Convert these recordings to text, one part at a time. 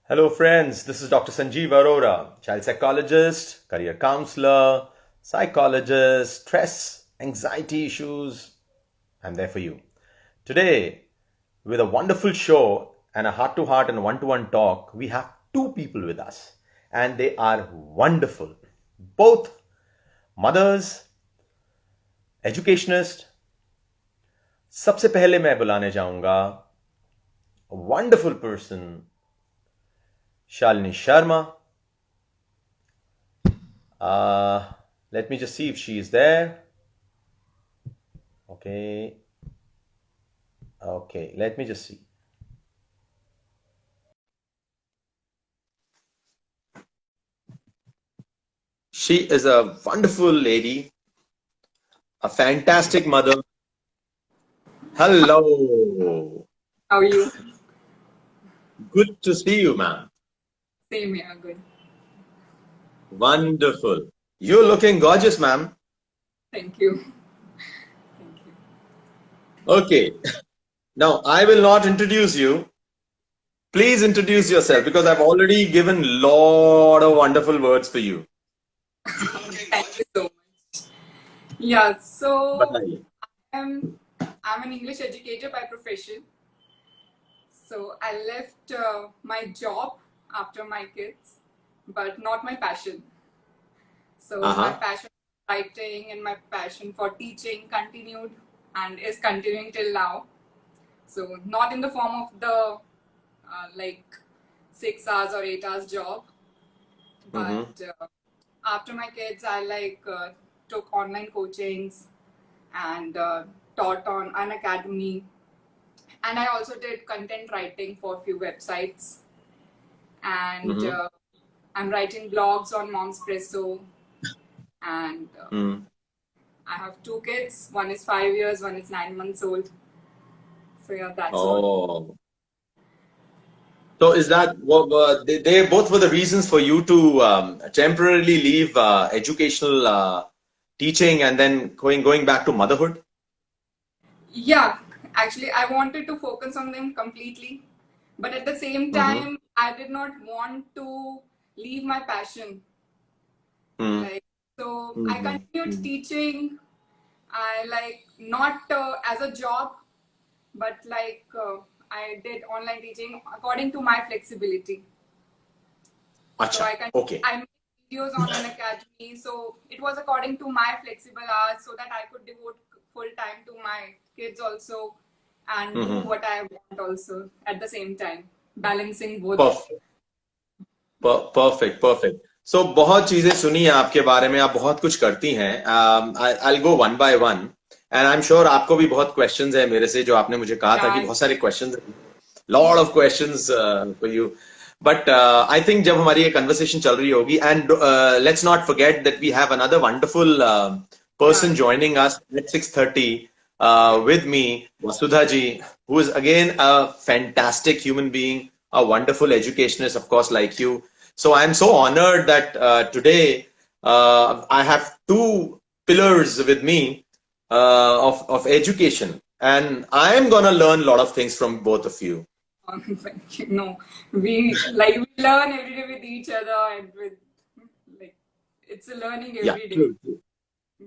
Hello, friends. This is Dr. Sanjeev Arora, child psychologist, career counselor, psychologist, stress, anxiety issues. I'm there for you. Today, with a wonderful show and a heart to heart and one to one talk, we have two people with us, and they are wonderful. Both mothers, educationists. सबसे पहले मैं बुलाने जाऊंगा wonderful person Shalini Sharma. Let me just see if she is there. Okay. Okay, let me just see. She is a wonderful lady, a fantastic mother. Hello. How are you? Good to see you, ma'am. Same here, good. Wonderful. You're looking gorgeous, ma'am. Thank you. Thank you. Okay. Now, I will not introduce you. Please introduce yourself because I've already given a lot of wonderful words for you. Thank you so much. Yeah, so Bataiye. I'm an English educator by profession. So I left my job after my kids, but not my passion. So my Uh-huh. passion for writing and my passion for teaching continued and is continuing till now. So not in the form of the like 6 hours or 8 hours job, Mm-hmm. but after my kids, I took online coachings and taught on an academy, and I also did content writing for a few websites, and Mm-hmm. I'm writing blogs on Momspresso, and Mm. I have two kids. One is 5 years, one is 9 months old. So yeah, that's all. Oh. So is that what they both were the reasons for you to temporarily leave educational teaching and then going back to motherhood? Yeah, actually, I wanted to focus on them completely, but at the same Mm-hmm. time, I did not want to leave my passion. Like, so I continued Mm-hmm. teaching. I not as a job, but I did online teaching according to my flexibility. So Acha. Okay. I made videos on an academy. So it was according to my flexible hours so that I could devote full time to my kids also and do Mm-hmm. what I want also at the same time, balancing both. Perfect. Perfect. Perfect. So बहुत चीजें सुनी हैं आपके बारे में आप बहुत कुछ करती हैं I'll go one by one and I'm sure आपको भी बहुत questions है मेरे से जो आपने मुझे कहा था कि Yeah. बहुत सारे questions lot of questions for you but I think जब हमारी ये conversation चल रही होगी and let's not forget that we have another wonderful person Yeah. joining us at 6:30 Yeah. with me Vasudha ji who is again a fantastic human being a wonderful educationist of course like you so I'm so honored that today I have two pillars with me of education and I am gonna learn a lot of things from both of you. No, we learn every day with each other and with like it's a learning Yeah, every day. true, true.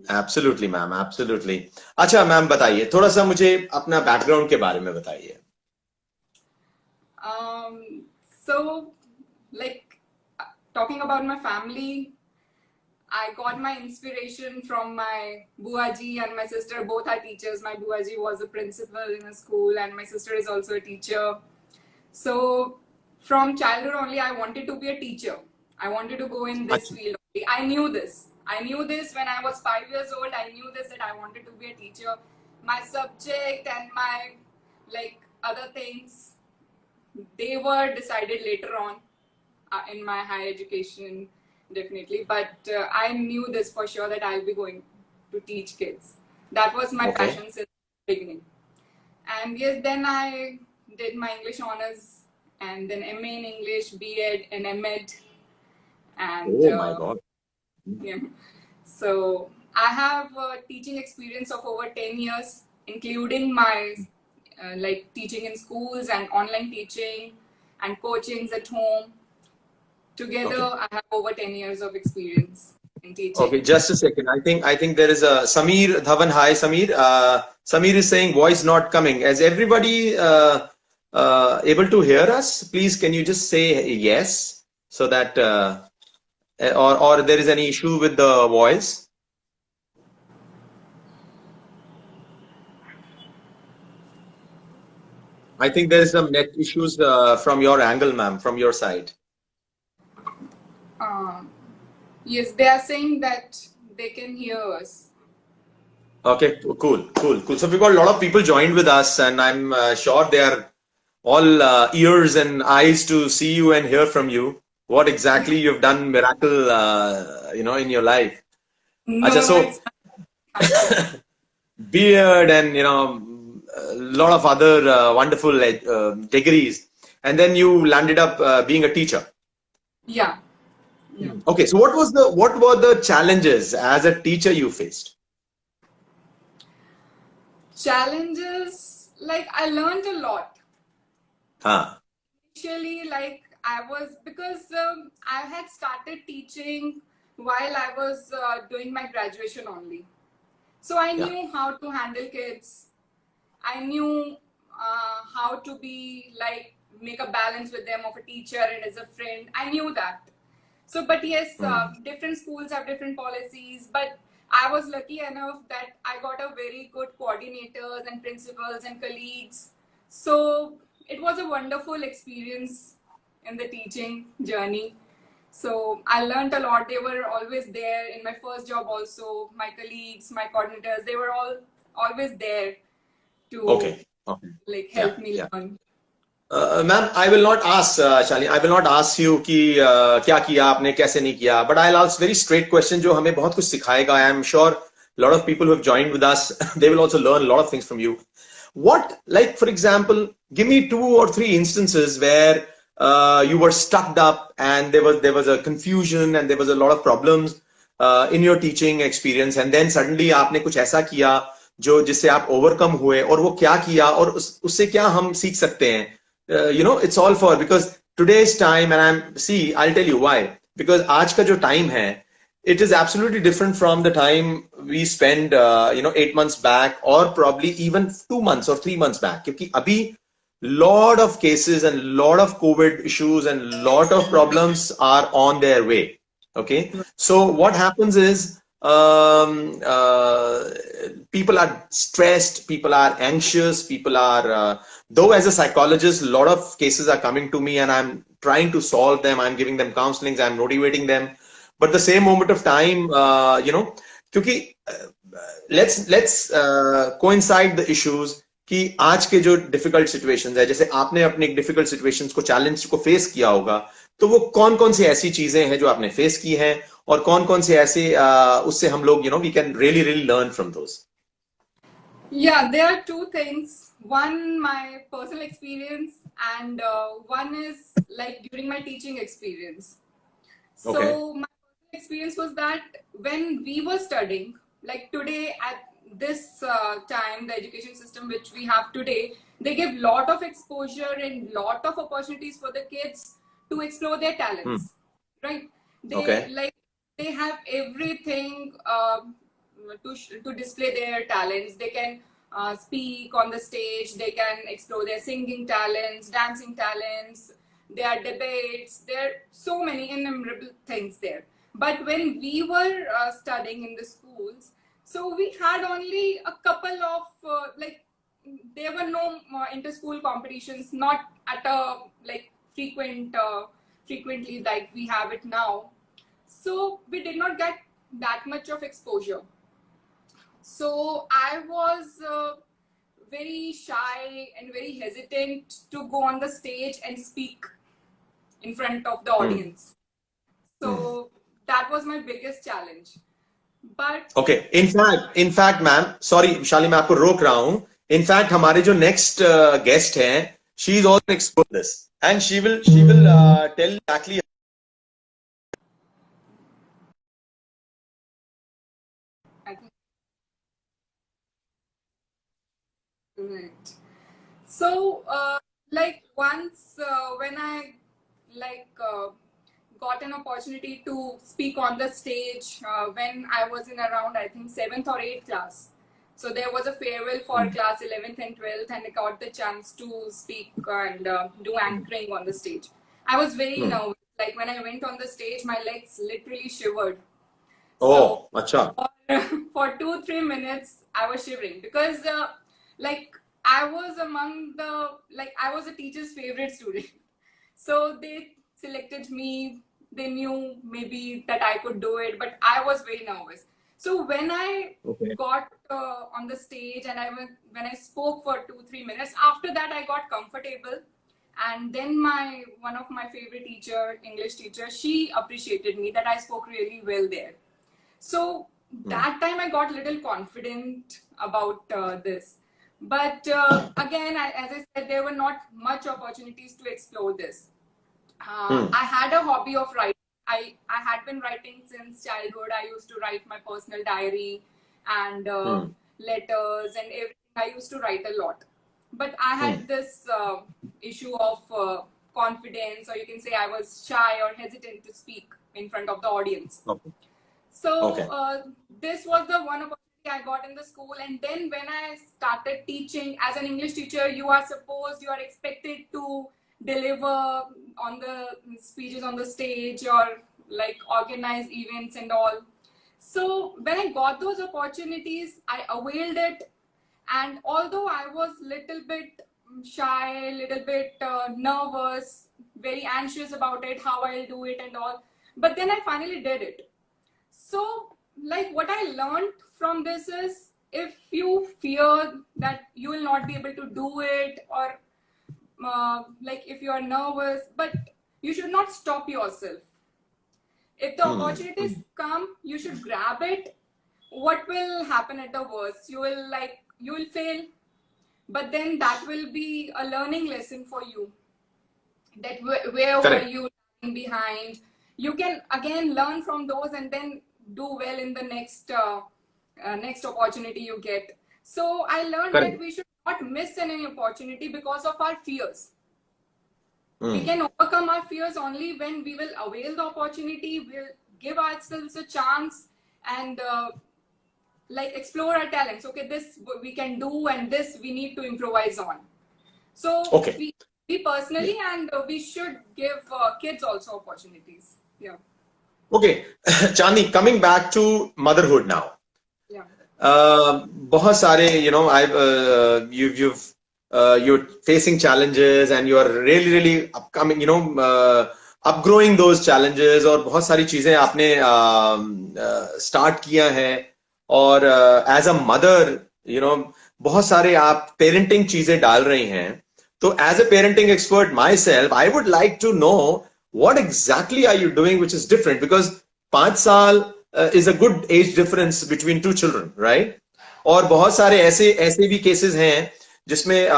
Absolutely, ma'am, absolutely. अच्छा ma'am बताइए थोड़ा सा मुझे अपना background के बारे में बताइए. Um, so like talking about my family, I got my inspiration from my buaji and my sister. Both are teachers. My buaji was a principal in a school, and my sister is also a teacher. So from childhood only, I wanted to be a teacher. I wanted to go in this अच्छा. field. I knew this. I knew this when I was 5 years old. I knew this that I wanted to be a teacher. My subject and my other things, they were decided later on in my higher education, definitely. But I knew this for sure that I'll be going to teach kids. That was my Okay. passion since the beginning. And yes, then I did my English honors and then MA in English, BEd and MEd. And Oh my God. yeah. So I have a teaching experience of over 10 years, including my teaching in schools and online teaching and coachings at home. Together, Okay. I have over 10 years of experience in teaching. Okay, just a second. I think there is a Samir Dhawan. Hi, Samir. Samir is saying voice not coming. Is everybody able to hear us? Please, can you just say yes so that or there is any issue with the voice? I think there is some net issues from your angle, ma'am, from your side. Um, yes, they are saying that they can hear us. Okay, cool. So we've got a lot of people joined with us, and I'm sure they are all ears and eyes to see you and hear from you. What exactly you've done miracle, in your life. Acha, No, so it's thank you. beard and a lot of other wonderful degrees, and then you landed up being a teacher. Yeah. Yeah. Okay, so what were the challenges as a teacher you faced? Challenges, like I learned a lot. Huh. Initially, like I was, because I had started teaching while I was doing my graduation only. So I Yeah. knew how to handle kids. I knew how to be like make a balance with them of a teacher and as a friend. I knew that. So, but yes, Hmm. different schools have different policies. But I was lucky enough that I got a very good coordinators and principals and colleagues. So it was a wonderful experience in the teaching journey. So I learned a lot. They were always there in my first job also. My colleagues, my coordinators, they were all always there to Okay. Okay. like Yeah. help me Yeah. learn. Ma'am, I will not ask, Shalini, I will not ask you कि क्या किया आपने कैसे नहीं किया, but I'll ask very straight question जो हमें बहुत कुछ सिखाएगा. I am sure a lot of people who have joined with us, they will also learn a lot of things from you. What, like for example, give me 2 or 3 instances where you were stuck up and there was a confusion and there was a lot of problems in your teaching experience, and then suddenly आपने कुछ ऐसा किया जो जिससे आप overcome हुए, और वो क्या किया और उससे क्या हम सीख सकते हैं. It's all for, because today's time, and I'll tell you why, because आज का जो time है, it is absolutely different from the time we spend 8 months back, or probably even 2 months or 3 months back, क्योंकि अभी lot of cases and lot of COVID issues and lot of problems are on their way. Okay, so what happens is people are stressed, people are anxious, people are though as a psychologist, a lot of cases are coming to me and I'm trying to solve them. I'm giving them counselings, I'm motivating them, but the same moment of time, क्योंकि let's coincide the issues कि आज के जो difficult situations है, जैसे आपने अपने difficult situations को, चैलेंज को फेस किया होगा, तो वो कौन कौन सी ऐसी चीजें हैं जो आपने फेस की हैं, और कौन कौन से ऐसे उससे हम लोग we can really learn from those. Yeah, there are two things. One, my personal experience, and one is like during my teaching experience. Okay. So, my personal experience was that when we were studying, like today at this time, the education system which we have today, they give lot of exposure and lot of opportunities for the kids to explore their talents, right? They Okay. like they have everything to display their talents. They can speak on the stage. They can explore their singing talents, dancing talents. There are debates. There are so many innumerable things there. But when we were studying in the schools, so we had only a couple of like there were no inter-school competitions, not at a like frequently like we have it now. So we did not get that much of exposure. So I was very shy and very hesitant to go on the stage and speak in front of the audience. So that was my biggest challenge. But okay, in fact ma'am, sorry Shali, मैं आपको रोक रहा हूं. In fact हमारे जो next guest हैं, she is also expert this, and she will tell actually. I think right. So like once when I like got an opportunity to speak on the stage when I was in around I think 7th or 8th class. So there was a farewell for Hmm. class 11th and 12th, and I got the chance to speak and do Hmm. anchoring on the stage. I was very Hmm. nervous. Like when I went on the stage, my legs literally shivered. So Oh, अच्छा. for, for 2-3 minutes, I was shivering because like I was among the like I was a teacher's favorite student. So they selected me. They knew maybe that I could do it, but I was very nervous. So when I Okay. got on the stage and when I spoke for 2-3 minutes, after that I got comfortable, and then my one of my favorite teacher, English teacher, she appreciated me that I spoke really well there. So Hmm. that time I got a little confident about this. But again, as I said, there were not much opportunities to explore this. Hmm. I had a hobby of writing. I had been writing since childhood. I used to write my personal diary and Hmm. letters and everything. I used to write a lot. But I Hmm. had this issue of confidence, or you can say I was shy or hesitant to speak in front of the audience. Okay. So Okay. this was the one opportunity I got in the school, and then when I started teaching as an English teacher, you are expected to deliver on the speeches on the stage or like organize events and all. So when I got those opportunities, I availed it, and although I was little bit shy, little bit nervous, very anxious about it, how I'll do it and all, but then I finally did it. So, like, what I learned from this is if you fear that you will not be able to do it, or like if you are nervous, but you should not stop yourself. If the Hmm. opportunities Hmm. come, you should grab it. What will happen at the worst? You will fail, but then that will be a learning lesson for you, that where were Correct. you lagging behind. You can again learn from those and then do well in the next opportunity you get. So I learned that Correct. we should not miss any opportunity because of our fears. We Hmm. can overcome our fears only when we will avail the opportunity, we'll give ourselves a chance, and like explore our talents. Okay, this we can do, and this we need to improvise on. So Okay. we Yeah. personally, and we should give kids also opportunities. Yeah, Okay. Chandni, coming back to motherhood now. yeah. बहुत सारे you're facing challenges and you're really upcoming upgrowing those challenges और बहुत सारी चीजें आपने start किया है और as a mother बहुत सारे आप parenting चीजें डाल रही हैं तो as a parenting expert myself I would like to know what exactly are you doing which is different because 5 साल is a good age difference between two children, right? और बहुत सारे ऐसे ऐसे भी cases हैं जिसमें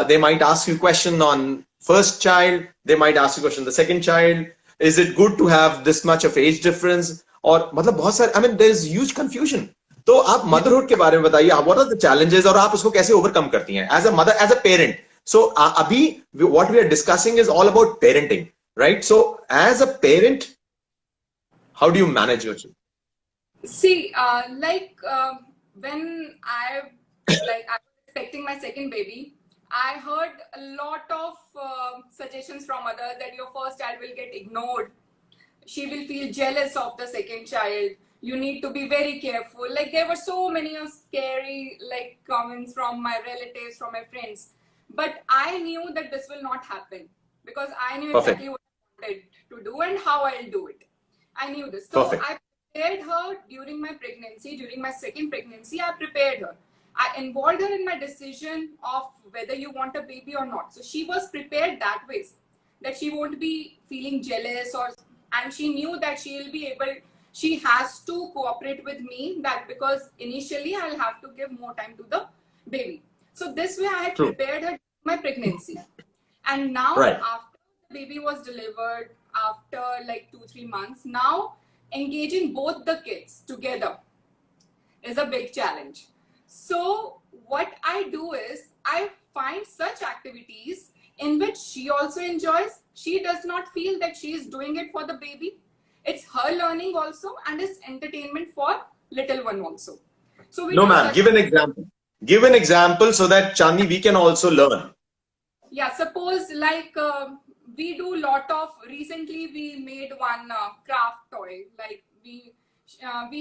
they might ask you question on first child, they might ask you question on the second child. Is it good to have this much of age difference? और मतलब बहुत सारे I mean there is huge confusion. तो आप motherhood के बारे में बताइए what are the challenges और आप उसको कैसे overcome करती हैं as a mother as a parent. So अभी what we are discussing is all about parenting, right? So as a parent, how do you manage your children? See, when I was expecting my second baby, I heard a lot of suggestions from others that your first child will get ignored. She will feel jealous of the second child. You need to be very careful. Like there were so many of scary like comments from my relatives, from my friends. But I knew that this will not happen because I knew Perfect. exactly what I wanted to do and how I'll do it. I knew this. So Perfect. I prepared her during my pregnancy, during my second pregnancy. I prepared her. I involved her in my decision of whether you want a baby or not. So she was prepared that way, that she won't be feeling jealous, or and she knew that she'll be able, she has to cooperate with me, that because initially I'll have to give more time to the baby. So this way I had True. prepared her my pregnancy. And now Right. after the baby was delivered, after like 2-3 months, now engaging both the kids together is a big challenge. So what I do is I find such activities in which she also enjoys. She does not feel that she is doing it for the baby. It's her learning also, and it's entertainment for little one also. So we No, do ma'am. such. Give an example. Give an example so that Chandni, we can also learn. Yeah, suppose like we do lot of, recently we made one craft toy, like we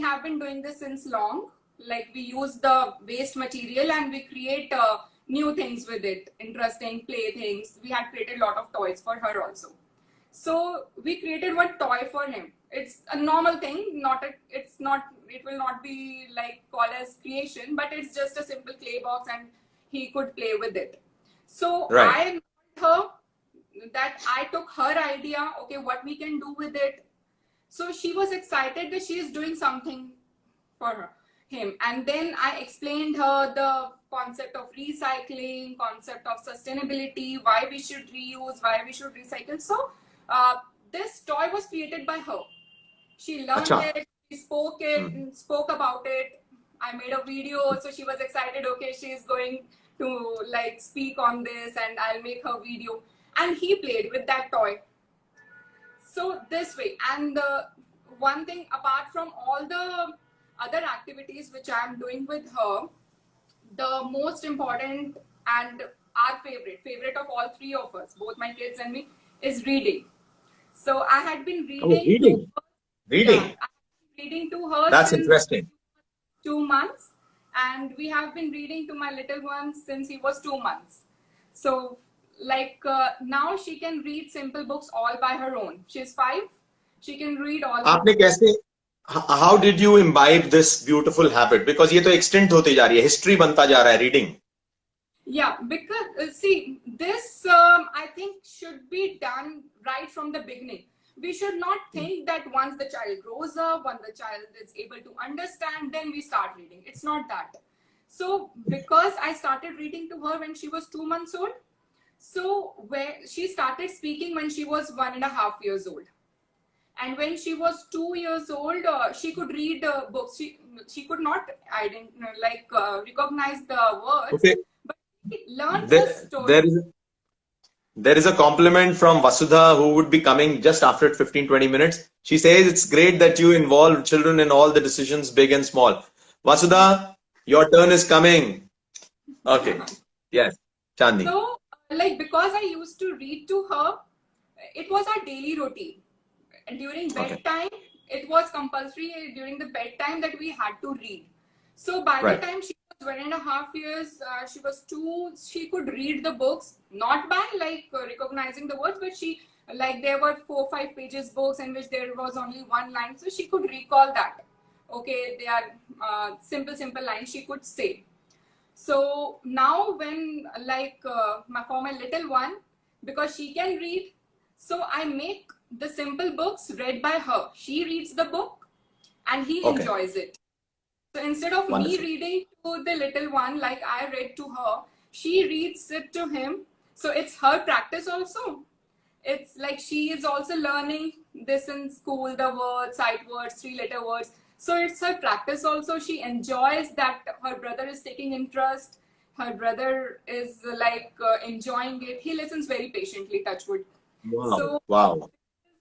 have been doing this since long, like we use the waste material and we create new things with it, interesting play things. We had created a lot of toys for her also. So we created one toy for him. It's a normal thing, it's not, it will not be like called as creation, but it's just a simple clay box and he could play with it. So Right. I told her that I took her idea, okay, what we can do with it. So she was excited that she is doing something for him. And then I explained her the concept of recycling, concept of sustainability, why we should reuse, why we should recycle. So uh, this toy was created by her. She learned Acha. it, she spoke it, spoke about it. I made a video, so she was excited. Okay, she is going to like speak on this, and I'll make her video. And he played with that toy. So this way, and the one thing apart from all the other activities which I'm doing with her, the most important and our favorite of all three of us, both my kids and me, is reading. So I had been Oh, reading to reading. her, yeah, Reading. I have been reading to her That's since interesting. 2 months, and we have been reading to my little one since he was 2 months. So like now she can read simple books all by her own. She's 5. She can read all her आपने books. कैसे how did you imbibe this beautiful habit? Because ये तो extinct होती जा रही है, history बनता जा रहा है reading. Yeah, because see, this I think should be done right from the beginning. We should not think that once the child grows up, when the child is able to understand, then we start reading. It's not that. So, because I started reading to her when she was 2 months old, so where she started speaking when she was 1.5 years old, and when she was 2 years old, she could read books. She could not recognize the words, Okay. but she learned the There, story. there is a compliment from Vasudha who would be coming just after 15-20 minutes. She says it's great that you involve children in all the decisions, big and small. Vasudha, your turn is coming. Okay. Yes. Chandni. So, like, because I used to read to her, it was our daily routine. And during Okay. bedtime, it was compulsory during the bedtime that we had to read. So, by the Right. time she was 1.5 years, she was 2, she could read the books, not by like recognizing the words, but she, like, there were 4-5 pages books in which there was only one line. So, she could recall that. Okay, they are simple lines she could say. So now when like for my little one, because she can read, so I make the simple books read by her. She reads the book and he Okay. enjoys it. So instead of me Wonderful. reading to the little one like I read to her, she reads it to him. So it's her practice also. It's like she is also learning this in school, the words, sight words, 3-letter words. So it's her practice also. She enjoys that her brother is taking interest. Her brother is like enjoying it. He listens very patiently, touch wood. Wow. So Wow.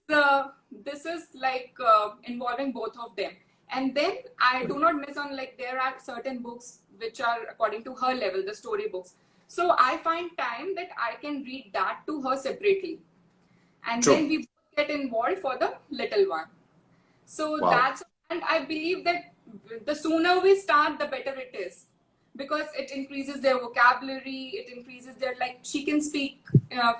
this is like involving both of them. And then I do not miss on, like, there are certain books which are according to her level, the story books. So I find time that I can read that to her separately. And True. then we both get involved for the little one. So Wow. that's, and I believe that the sooner we start, the better it is, because it increases their vocabulary, it increases their, like, she can speak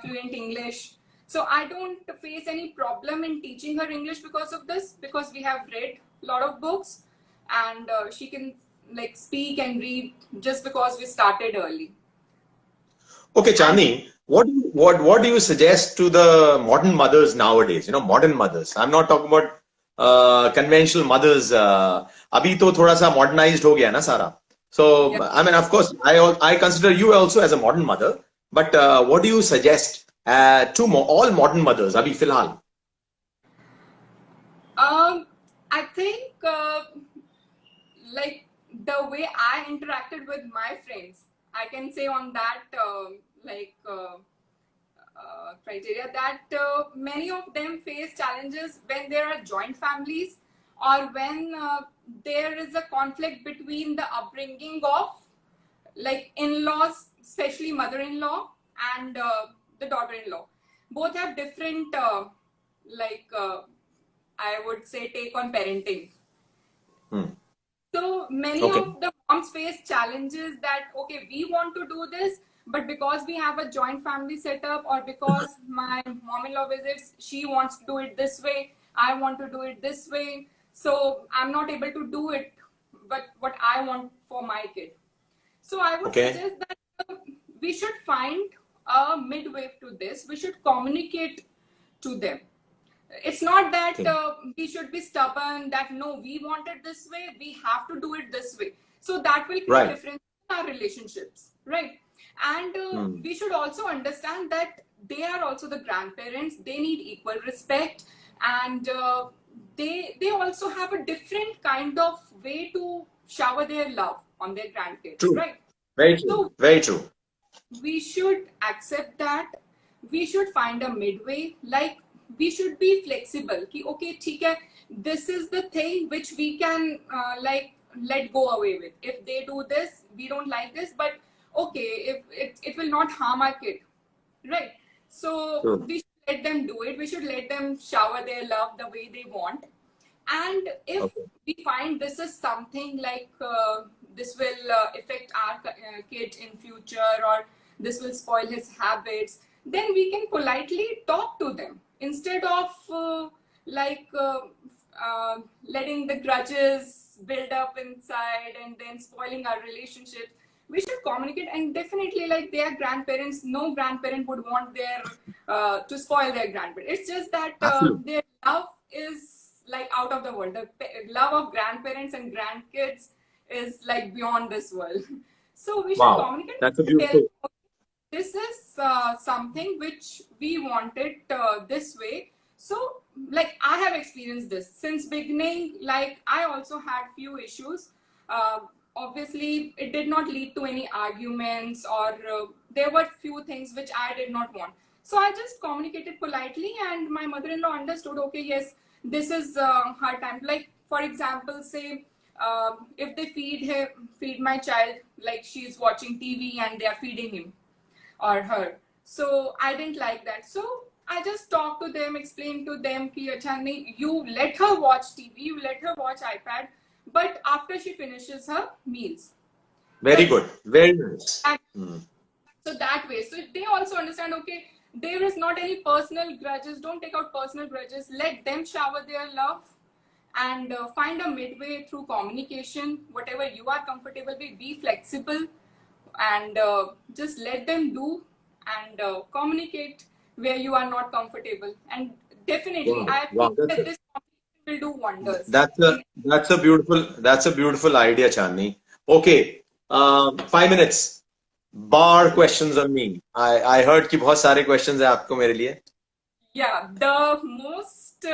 fluent English. So I don't face any problem in teaching her English because of this, because we have read a lot of books, and she can like speak and read just because we started early. Okay, Chandni, what do you suggest to the modern mothers nowadays? You know, modern mothers. I'm not talking about conventional mothers. अभी तो थोड़ा सा modernized हो गया ना सारा. So Yeah. I mean, of course, I consider you also as a modern mother. But what do you suggest to all modern mothers? अभी फिलहाल. I think like the way I interacted with my friends, I can say on that criteria that many of them face challenges when there are joint families, or when there is a conflict between the upbringing of like in-laws, especially mother-in-law and the daughter-in-law. Both have different I would say take on parenting. So many Okay. of the moms face challenges that, okay, we want to do this, but because we have a joint family setup, or because my mom-in-law visits, she wants to do it this way, I want to do it this way. So I'm not able to do it, but what I want for my kid. So I would Okay. suggest that we should find a midway to this. We should communicate to them. It's not that Okay. we should be stubborn, that no, we want it this way, we have to do it this way. So that will create Right. difference in our relationships, right? And we should also understand that they are also the grandparents. They need equal respect, and they also have a different kind of way to shower their love on their grandkids, True. right? Very true. So Very true. we should accept that. We should find a midway. Like, we should be flexible. Ki, okay, theek hai, this is the thing which we can let go away with. If they do this, we don't like this, but okay, if it will not harm our kid, right? So True. we should let them do it. We should let them shower their love the way they want. And if Okay. we find this is something like this will affect our kid in future, or this will spoil his habits, then we can politely talk to them instead of letting the grudges build up inside and then spoiling our relationship. We should communicate, and definitely, like, their grandparents, no grandparent would want their to spoil their grandparent. It's just that Absolutely. their love is like out of the world. The love of grandparents and grandkids is like beyond this world. So we should Wow. communicate. That's a Tell beautiful. them, this is something which we wanted this way. So, like, I have experienced this since beginning. Like, I also had few issues. Obviously, it did not lead to any arguments, or there were few things which I did not want. So I just communicated politely, and my mother-in-law understood, okay, yes, this is her time. Like, for example, say if they feed my child, like she's watching TV and they are feeding him or her. So I didn't like that. So I just talked to them, explained to them, ki, acha, nahi, you let her watch TV, you let her watch iPad, but after she finishes her meals. Very Like, good. Very nice. so that way, so they also understand, okay, there is not any personal grudges. Don't take out personal grudges. Let them shower their love, and find a midway through communication. Whatever you are comfortable with, be flexible, and just let them do, and communicate where you are not comfortable. And definitely, Wow. I Wow. feel that this will do wonders. That's a beautiful idea, Chandni. Okay. 5 minutes. Bar questions on me. I heard कि बहुत सारे questions हैं आपको मेरे लिए. Yeah, the most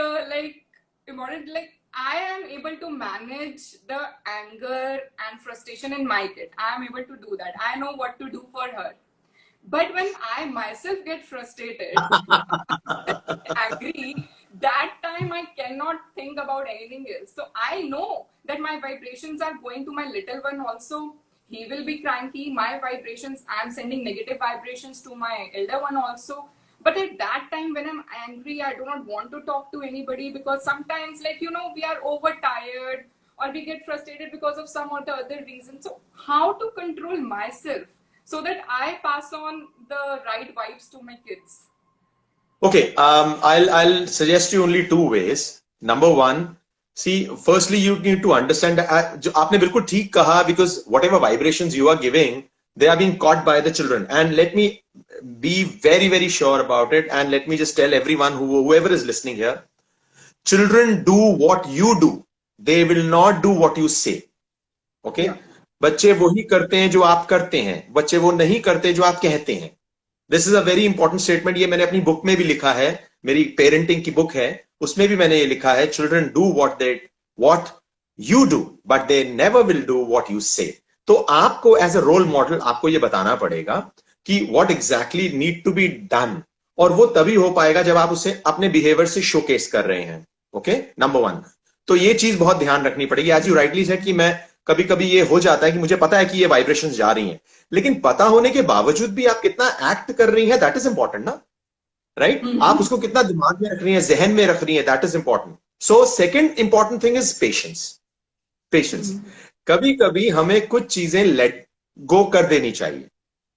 important, like, I am able to manage the anger and frustration in my kid. I am able to do that. I know what to do for her. But when I myself get frustrated, angry, that time I cannot think about anything else. So I know that my vibrations are going to my little one also. He will be cranky. My vibrations, I'm sending negative vibrations to my elder one also. But at that time, when I'm angry, I do not want to talk to anybody, because sometimes, like, we are overtired, or we get frustrated because of some or the other reason. So how to control myself so that I pass on the right vibes to my kids? Okay, I'll suggest you only 2 ways. Number one, see, firstly, you need to understand that जो आपने बिल्कुल ठीक कहा, because whatever vibrations you are giving, they are being caught by the children. And let me be very, very sure about it. And let me just tell everyone, whoever is listening here, children do what you do. They will not do what you say. Okay? Yeah. बच्चे वही करते हैं जो आप करते हैं. बच्चे वो नहीं करते जो आप कहते हैं. This is a very important statement. ये मैंने अपनी बुक में भी लिखा है. मेरी पेरेंटिंग की बुक है. उसमें भी मैंने ये लिखा है. Children do what you do, but they never will do what you say. तो आपको as a role model आपको ये बताना पड़ेगा कि what exactly need to be done. और वो तभी हो पाएगा जब आप उसे अपने बिहेवियर से शोकेस कर रहे हैं. Okay, number 1. तो ये चीज बहुत ध्यान रखनी पड़ेगी. एज यू राइटली सेड कि मैं कभी कभी ये हो जाता है कि मुझे पता है कि ये वाइब्रेशंस जा रही हैं, लेकिन पता होने के बावजूद भी आप कितना एक्ट कर रही हैं, दैट इज इंपॉर्टेंट ना, राइट? आप उसको कितना दिमाग में रख रही हैं, जहन में रख रही हैं, that is important. So second important thing is patience. Patience. कभी कभी हमें कुछ चीजें लेट गो कर देनी चाहिए.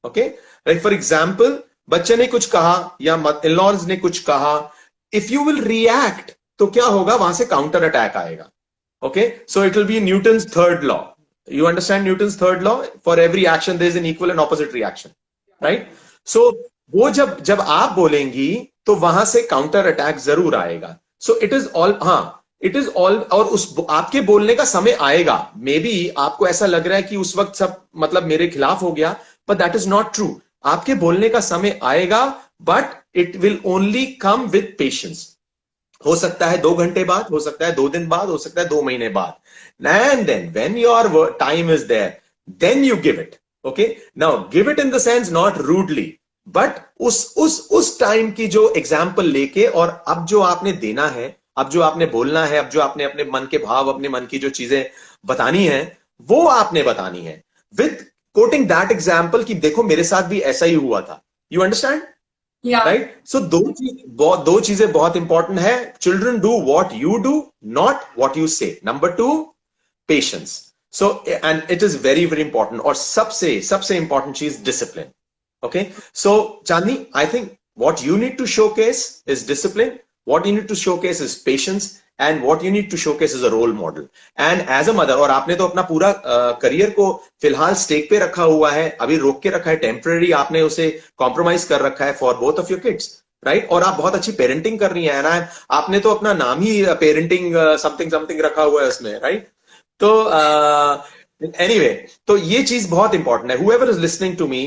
ओके, लाइक फॉर एग्जाम्पल, बच्चे ने कुछ कहा या इन-लॉज ने कुछ कहा, इफ यू विल रिएक्ट तो क्या होगा, वहां से काउंटर अटैक आएगा. Okay, so it will be Newton's third law. You understand Newton's third law? For every action there is an equal and opposite reaction, right? So वो जब आप बोलेंगी तो वहां से काउंटर अटैक जरूर आएगा. सो इट इज ऑल, हाँ, इट इज ऑल. और उस आपके बोलने का समय आएगा. मे बी आपको ऐसा लग रहा है कि उस वक्त सब मतलब मेरे खिलाफ हो गया, but that is not true. आपके बोलने का समय आएगा, but it will only come with patience. हो सकता है 2 घंटे बाद, हो सकता है 2 दिन बाद, हो सकता है 2 महीने बाद. And then when your time is there, then you give it. Okay, now give it in the sense not rudely, but उस टाइम की जो एग्जाम्पल लेके, और अब जो आपने देना है, अब जो आपने बोलना है, अब जो आपने अपने मन के भाव, अपने मन की जो चीजें बतानी है, वो आपने बतानी है विथ कोटिंग दैट एग्जाम्पल कि देखो मेरे साथ भी ऐसा ही हुआ था. You understand? राइट? सो दो चीजें बहुत इंपॉर्टेंट है. Children do what you do, not what you say. Number 2, patience. So, and it is very, very important. और सबसे important चीज discipline. Okay. So, Chandni, I think what you need to showcase is discipline. What you need to showcase is patience. And what you need to showcase is a role model. And as a mother, और आपने तो अपना पूरा career को फिलहाल stake पे रखा हुआ है, अभी रोक के रखा है, टेम्पररी आपने उसे कॉम्प्रोमाइज कर रखा है for both of your kids, right? और आप बहुत अच्छी पेरेंटिंग कर रही हैं. आपने तो अपना नाम ही पेरेंटिंग समथिंग समथिंग रखा हुआ है उसमें, राइट? तो एनीवे, तो ये चीज बहुत इंपॉर्टेंट है. whoever is listening to me,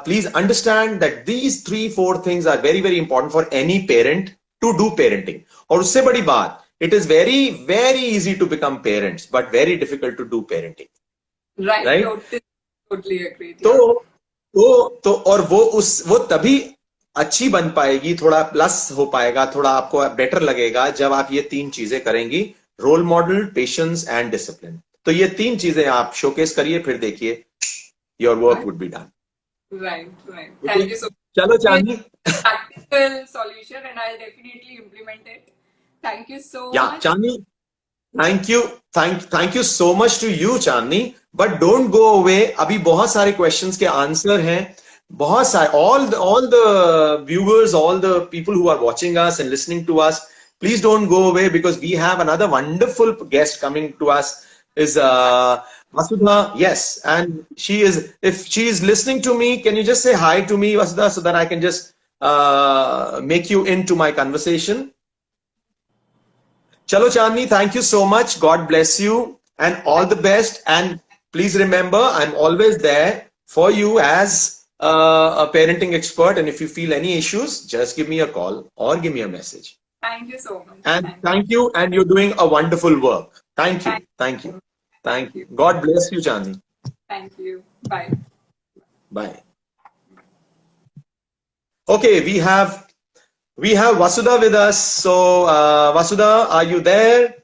please understand that these 3-4 things are very, very important for any parent to do parenting. और उससे बड़ी बात, it is very, very easy to become parents, but very difficult to do parenting. Right? Totally agree. तो और वो तभी अच्छी बन पाएगी, थोड़ा प्लस हो पाएगा, थोड़ा आपको बेटर लगेगा जब आप ये 3 चीजें करेंगी. Role model, patience and discipline. तो ये 3 चीजें आप शोकेस करिए, फिर देखिए your work would be done. Right. Thank you so much. चलो चांदनी. Practical solution, and I'll definitely implement it. Thank you so Yeah, much. Chandni, thank you so much to you, Chandni. But don't go away. अभी बहुत सारे questions के answer हैं, बहुत सारे. All the viewers, all the people who are watching us and listening to us, please don't go away, because we have another wonderful guest coming to us. Is Vasudha? Yes, and if she is listening to me, can you just say hi to me, Vasudha, so that I can just make you into my conversation? Chalo Chandni, thank you so much. God bless you and all the best. And please remember, I'm always there for you as a parenting expert. And if you feel any issues, just give me a call or give me a message. Thank you so much. And thank you. And you're doing a wonderful work. Thank you. Thank you. Thank you. God bless you, Chandni. Thank you. Bye. Bye. Okay, we have Vasudha with us. So, Vasudha, are you there?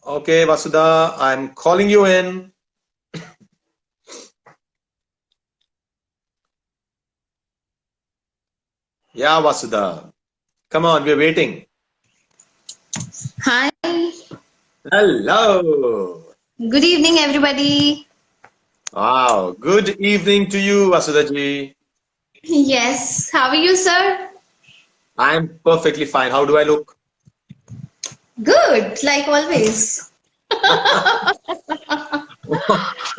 Okay, Vasudha, I'm calling you in. Yeah, Vasudha. Come on, we're waiting. Hi. Hello. Good evening, everybody. Wow. Good evening to you, Vasudha ji. Yes. How are you, sir? I'm perfectly fine. How do I look? Good, like always.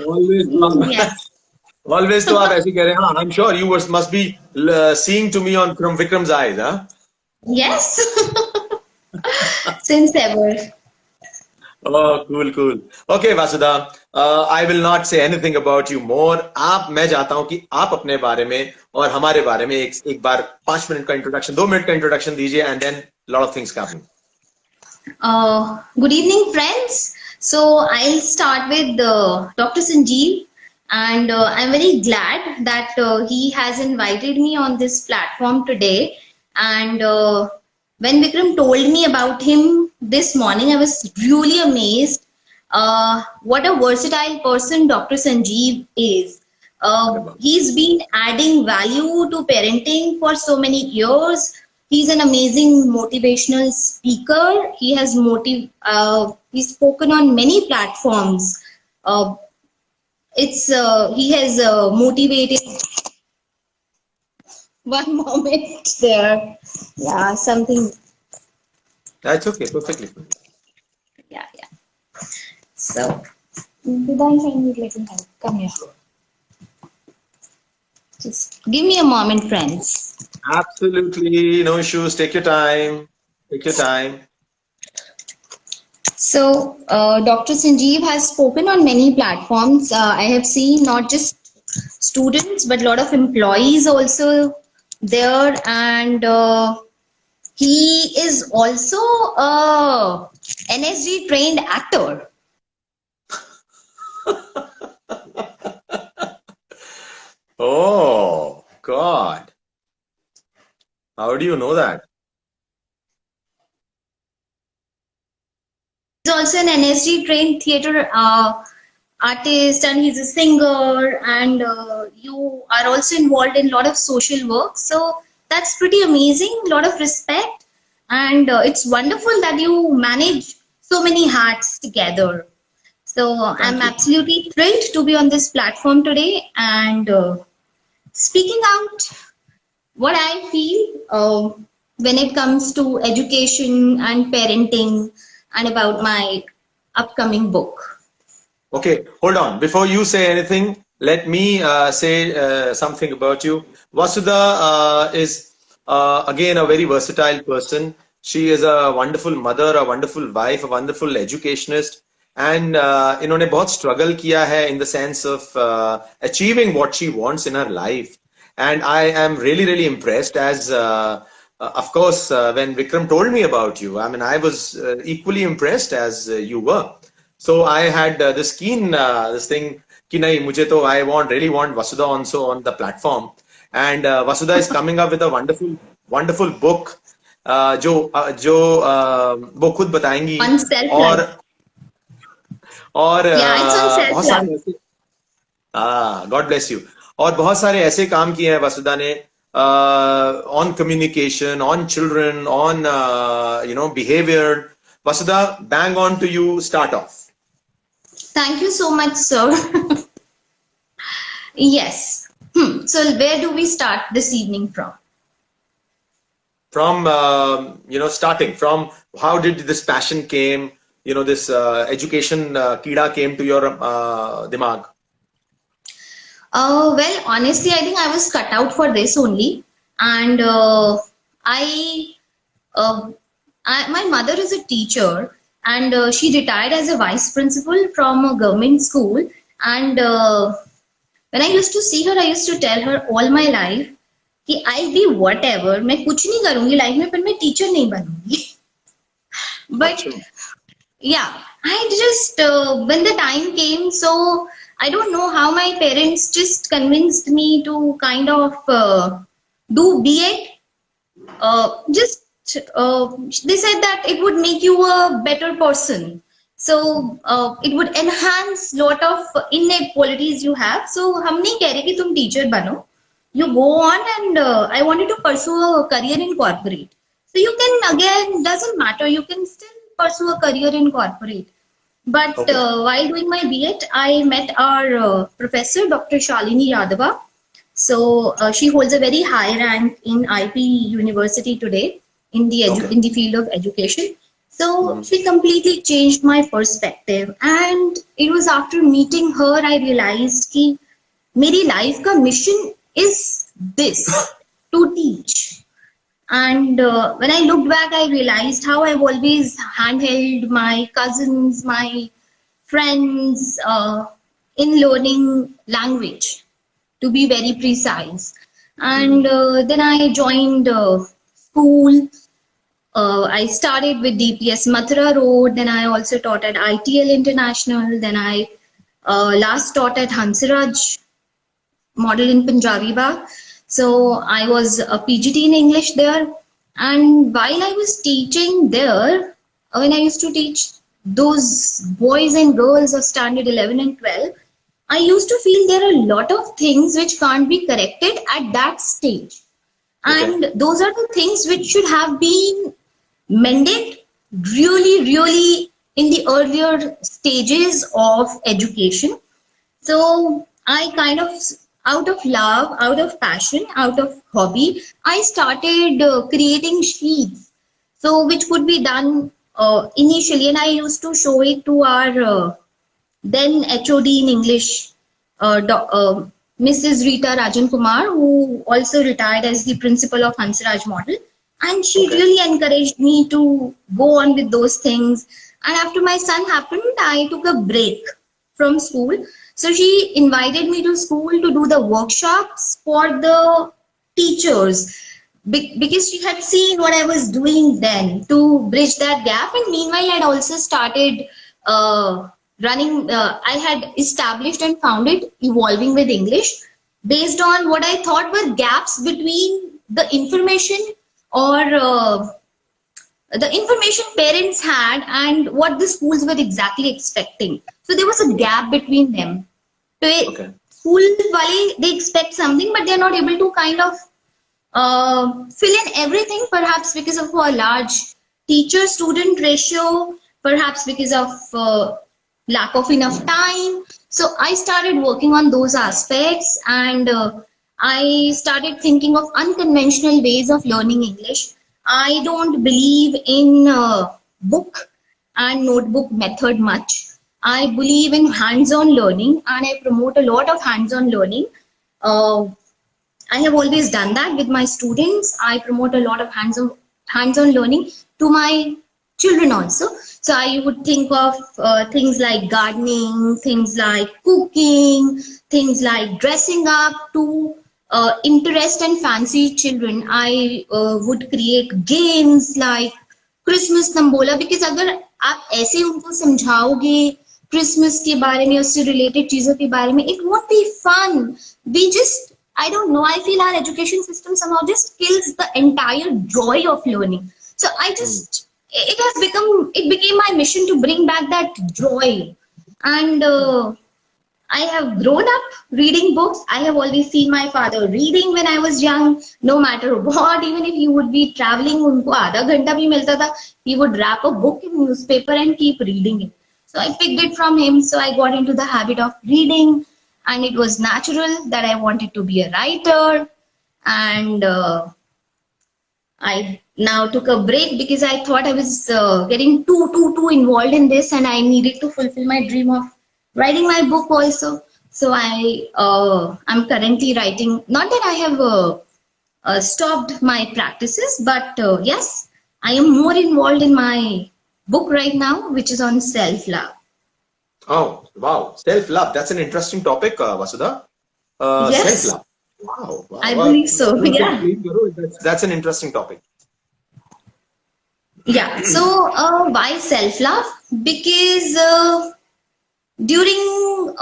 Always. Yes. Always तो आप ऐसे कह रहे हैं. I'm sure you must be seeing to me from Vikram's eyes, huh? Yes. Since ever. Oh, cool. Okay, Vasudha. I will not say anything about you more. मैं चाहता हूँ कि आप अपने बारे में और हमारे बारे में एक बार 5 मिनट का इंट्रोडक्शन, 2 मिनट का इंट्रोडक्शन दीजिए, and then lot of things happen. Good evening, friends. So I'll start with Dr. Sanjeev. And I'm very glad that he has invited me on this platform today. And when Vikram told me about him this morning, I was really amazed. What a versatile person Dr. Sanjeev is. He's been adding value to parenting for so many years. He's an amazing motivational speaker. He's spoken on many platforms. Uh, he has motivated. One moment there. Yeah, something. That's okay, perfectly fine. Yeah, yeah. So, Vedant, I need little help. Come here. Just give me a moment, friends. Absolutely, no issues. Take your time. Take your time. So, Dr. Sanjeev has spoken on many platforms. I have seen not just students, but a lot of employees also there, and he is also a NSG trained actor. Oh, God. How do you know that? He's also an NSG trained theater artist, and he's a singer, and you are also involved in a lot of social work. So that's pretty amazing, a lot of respect, and it's wonderful that you manage so many hats together. So I'm Thank you. absolutely thrilled to be on this platform today and speaking out what I feel when it comes to education and parenting and about my upcoming book. Okay, hold on. Before you say anything, let me say something about you. Vasudha is again a very versatile person. She is a wonderful mother, a wonderful wife, a wonderful educationist, and इन्होंने बहुत struggle किया है in the sense of achieving what she wants in her life. And I am really impressed as of course when Vikram told me about you, I mean I was equally impressed as you were. So I had this keen this thing कि नहीं मुझे तो I really want Vasudha also on the platform, and Vasudha is coming up with a wonderful book जो वो खुद बताएंगी. On self-love. और Yeah, it's on बहुत self-love. सारे ऐसे God bless you. और बहुत सारे ऐसे काम किए हैं वसुधा ने on communication, on children, on behavior. Vasudha, bang on to you. Start off. Thank you so much, sir. Yes. So where do we start this evening from? From starting from how did this passion came, this education kida came to your dimag. Well, honestly, I think I was cut out for this only, and my mother is a teacher, and she retired as a vice principal from a government school. And when I used to see her, I used to tell her all my life कि I'll be whatever, मैं कुछ नहीं करूँगी life में, पर मैं teacher नहीं बनूँगी. But yeah, I just when the time came, so I don't know how my parents just convinced me to kind of do B.Ed. They said that it would make you a better person. So it would enhance lot of innate qualities you have. So हम नहीं कह रहे कि तुम teacher बनो. You go on, and I wanted to pursue a career in corporate. So you can, again, doesn't matter. You can still pursue a career in corporate. But Okay. While doing my B.Ed, I met our professor, Dr. Shalini Yadava. So she holds a very high rank in IP University today in the Okay. in the field of education. So she completely changed my perspective. And it was after meeting her I realized कि मेरी life का mission is this, to teach. And when I looked back, I realized how I've always handheld my cousins, my friends in learning language, to be very precise. And then I joined school. I started with DPS Mathura Road. Then I also taught at ITL International. Then I last taught at Hansraj Model in Punjabi Bagh. So I was a PGT in English there. And while I was teaching there, when I used to teach those boys and girls of standard 11 and 12, I used to feel there are a lot of things which can't be corrected at that stage. And those are the things which should have been mended really in the earlier stages of education. So I kind of, out of love, out of passion, out of hobby, I started creating sheets. So which could be done initially, and I used to show it to our then HOD in English, Mrs. Rita Rajan Kumar, who also retired as the principal of Hansraj Model. And she really encouraged me to go on with those things. And after my son happened, I took a break from school. So she invited me to school to do the workshops for the teachers because she had seen what I was doing then to bridge that gap. And meanwhile, I'd also started running, I had established and founded Evolving with English based on what I thought were gaps between the information or the information parents had and what the schools were exactly expecting. So there was a gap between them. So school wale, they expect something, but they're not able to kind of fill in everything, perhaps because of a large teacher-student ratio, perhaps because of lack of enough time. So I started working on those aspects, and I started thinking of unconventional ways of learning English. I don't believe in book and notebook method much. I believe in hands-on learning, and I promote a lot of hands-on learning. I have always done that with my students. I promote a lot of hands-on learning to my children also. So I would think of things like gardening, things like cooking, things like dressing up to interest and fancy children. I would create games like Christmas Tambola, because अगर आप ऐसे उनको समझाओगे Christmas के बारे में, उससे related चीजों के बारे में, it won't be fun. We just, I don't know, I feel our education system somehow just kills the entire joy of learning. So I just, it became my mission to bring back that joy. And I have grown up reading books. I have always seen my father reading when I was young, no matter what, even if he would be traveling, unko आधा घंटा भी मिलता था, he would wrap a book in newspaper and keep reading it. So I picked it from him. So I got into the habit of reading, and it was natural that I wanted to be a writer. And I now took a break because I thought I was getting too involved in this, and I needed to fulfill my dream of writing my book also. So I'm currently writing, not that I have stopped my practices, but yes, I am more involved in my book right now, which is on self-love. Oh, wow. Self-love. That's an interesting topic, Vasudha. Yes. Self-love. Wow. I believe so. Yeah. That's an interesting topic. Yeah. So why self-love? Because during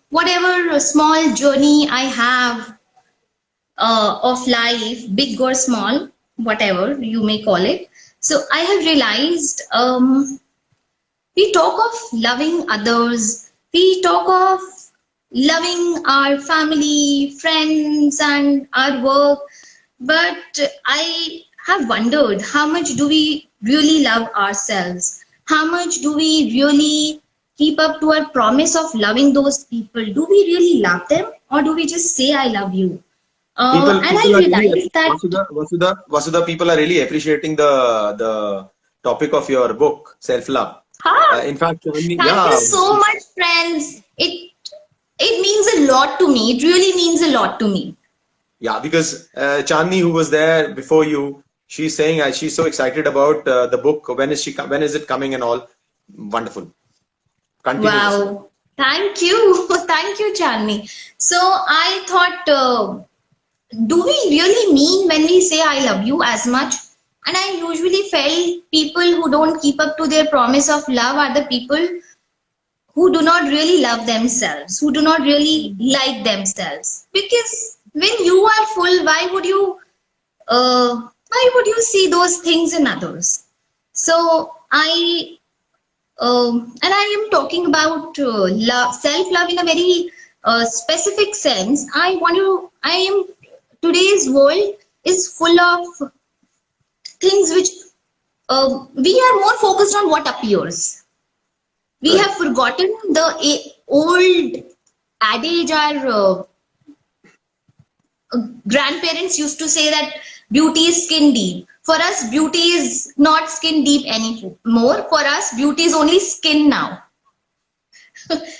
whatever small journey I have of life, big or small, whatever you may call it, so I have realized we talk of loving others, we talk of loving our family, friends, and our work, but I have wondered, how much do we really love ourselves? How much do we really keep up to our promise of loving those people? Do we really love them, or do we just say I love you? And I realized that Vasudha, people are really appreciating the topic of your book, Self-Love. In fact, thank you so much, friends. It means a lot to me. It really means a lot to me. Yeah, because Chandni, who was there before you, she's saying she's so excited about the book. When is it coming and all? Wonderful. Continue. Wow. Thank you. Thank you, Chandni. So I thought, do we really mean when we say I love you as much? And I usually felt people who don't keep up to their promise of love are the people who do not really love themselves, who do not really like themselves. Because when you are full, why would you see those things in others? So and I am talking about love, self-love in a very specific sense. Today's world is full of things which we are more focused on what appears. We Right. have forgotten the old adage our grandparents used to say that beauty is skin deep. For us, beauty is not skin deep anymore. For us, beauty is only skin now.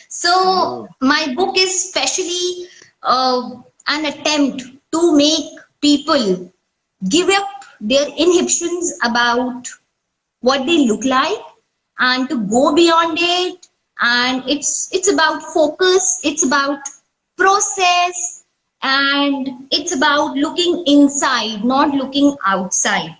So my book is specially an attempt to make people give up their inhibitions about what they look like and to go beyond it. And it's about focus, it's about process, and it's about looking inside, not looking outside.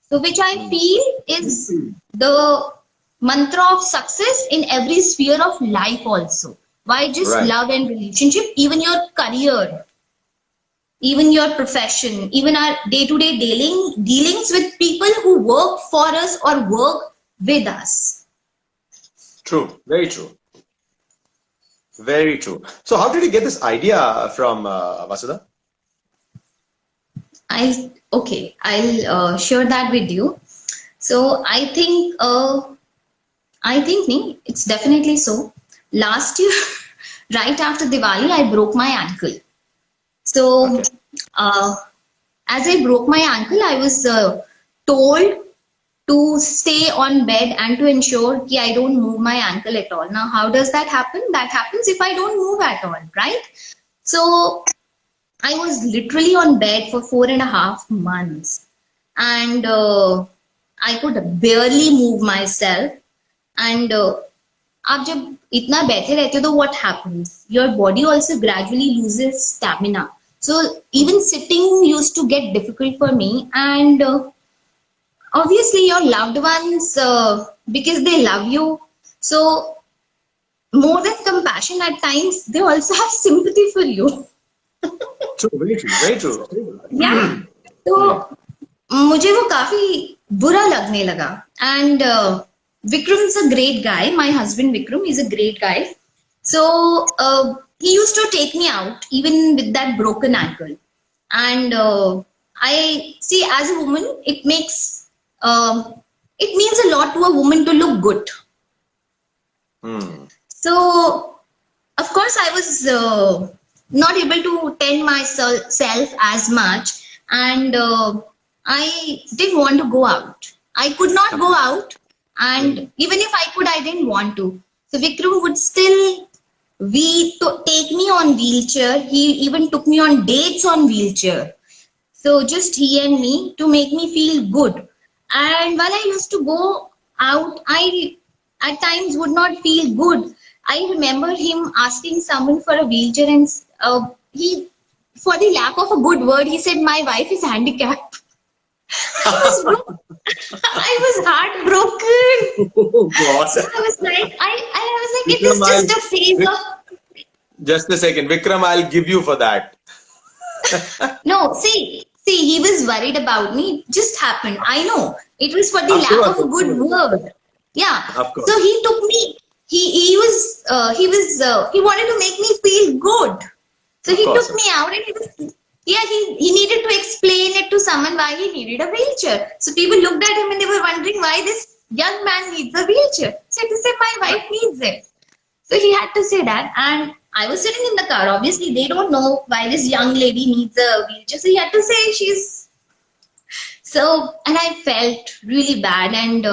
So which I feel is the mantra of success in every sphere of life also. Why just Right. love and relationship, even your career, even your profession, even our day-to-day dealings with people who work for us or work with us. True. Very true. Very true. So, how did you get this idea from Vasudha? I'll share that with you. So I think it's definitely so. Last year, right after Diwali, I broke my ankle. So Okay. uh, as I broke my ankle, I was told to stay on bed and to ensure that I don't move my ankle at all. Now, how does that happen? That happens if I don't move at all, right? So I was literally on bed for 4.5 months, and I could barely move myself. And आप जब इतना बैठे रहते हो तो what happens? Your body also gradually loses stamina. So even sitting used to get difficult for me, and obviously your loved ones, because they love you, so more than compassion at times, they also have sympathy for you. True. Very true. Very true. Yeah. तो मुझे वो काफी बुरा लगने लगा. And Vikram's a great guy. My husband Vikram is a great guy. So he used to take me out even with that broken ankle. And I see, as a woman, it means a lot to a woman to look good. Hmm. So of course I was not able to tend myself as much, and I didn't want to go out. I could not go out, and even if I could, I didn't want to. So Vikram would still take me on wheelchair. He even took me on dates on wheelchair. So just he and me to make me feel good. And while I used to go out, I at times would not feel good. I remember him asking someone for a wheelchair, and he, for the lack of a good word, he said, "My wife is handicapped." I was I was heartbroken. Oh God. So I was like, it Vikram, is just a phase of. Just a second, Vikram. I'll give you for that. No, see, he was worried about me. It just happened. I know it was for the Of lack course, of a of good course. word. Yeah. Of course. So he took me. He wanted to make me feel good. So Of he course. took me out, and he needed to explain it to someone why he needed a wheelchair. So people looked at him and they were wondering why this young man needs a wheelchair. So he said, "My wife needs it." So he had to say that, and I was sitting in the car. Obviously, they don't know why this young lady needs a wheelchair. So he had to say she's so, and I felt really bad. And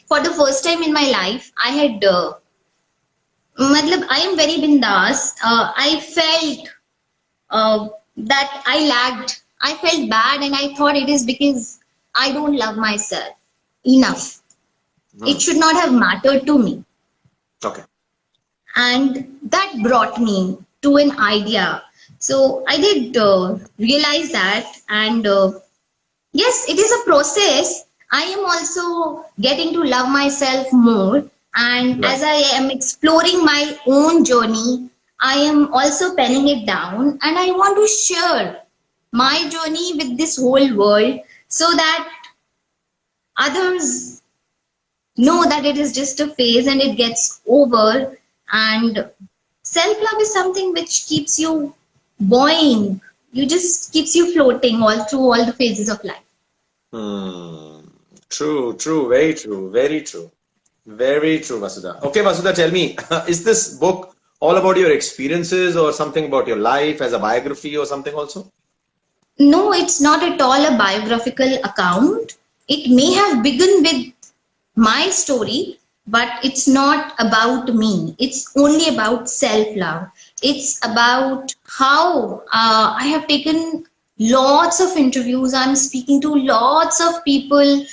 for the first time in my life, I had, I am very bindas. I felt that I lagged. I felt bad, and I thought it is because I don't love myself enough. It should not have mattered to me. Okay. And that brought me to an idea. So I did realize that, and yes, it is a process. I am also getting to love myself more, And Right. as I am exploring my own journey, I am also penning it down and I want to share my journey with this whole world so that others know that it is just a phase and it gets over. And self love is something which keeps you buoying, you just keeps you floating all through all the phases of life. Hmm. True, true, very true, very true. Very true, Vasudha. Okay, Vasudha, tell me, is this book all about your experiences or something about your life as a biography or something also? No, it's not at all a biographical account. It may have begun with my story, but it's not about me. It's only about self love. It's about how I have taken lots of interviews, I'm speaking to lots of people.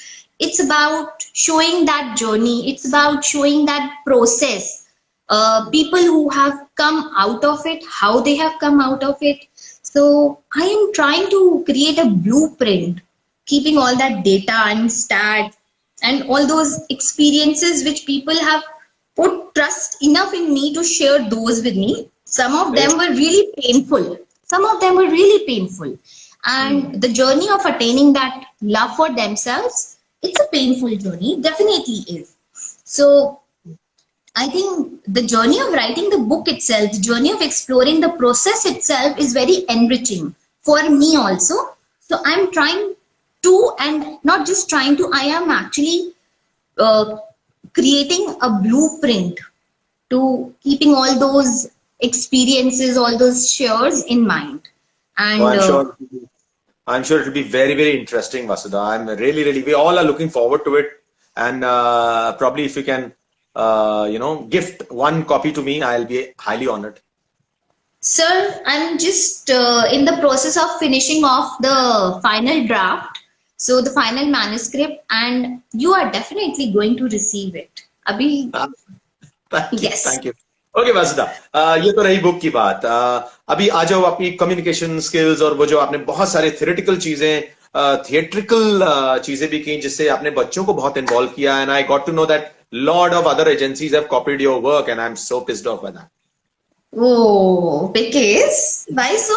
It's about showing that journey, it's about showing that process. People who have come out of it, how they have come out of it. So I am trying to create a blueprint, keeping all that data and stats and all those experiences which people have put trust enough in me to share those with me. Some of Very them were really painful. Some of them were really painful. Hmm. And the journey of attaining that love for themselves, it's a painful journey, definitely is. So I think the journey of writing the book itself, the journey of exploring the process itself is very enriching for me also. So I'm trying to, and not just trying to, I am actually uh, creating a blueprint to keeping all those experiences, all those shares in mind. Oh, And I'm sure it'll be very, very interesting, Vasudha. I'm really, really, we all are looking forward to it. And probably if you can, gift one copy to me, I'll be highly honored. sir, I'm just in the process of finishing off the final draft, so the final manuscript, and you are definitely going to receive it. Abhi, thank you yes. Thank you okay Vasuda ये तो रही book की बात अभी आ जाओ अपनी communication skills और वो जो आपने बहुत सारे थियोरेटिकल चीजें थिएट्रिकल चीजें भी की जिससे आपने बच्चों को बहुत इन्वॉल्व किया and I got to know that lot of other agencies have copied your work and I am so pissed off by that Oh, because why so?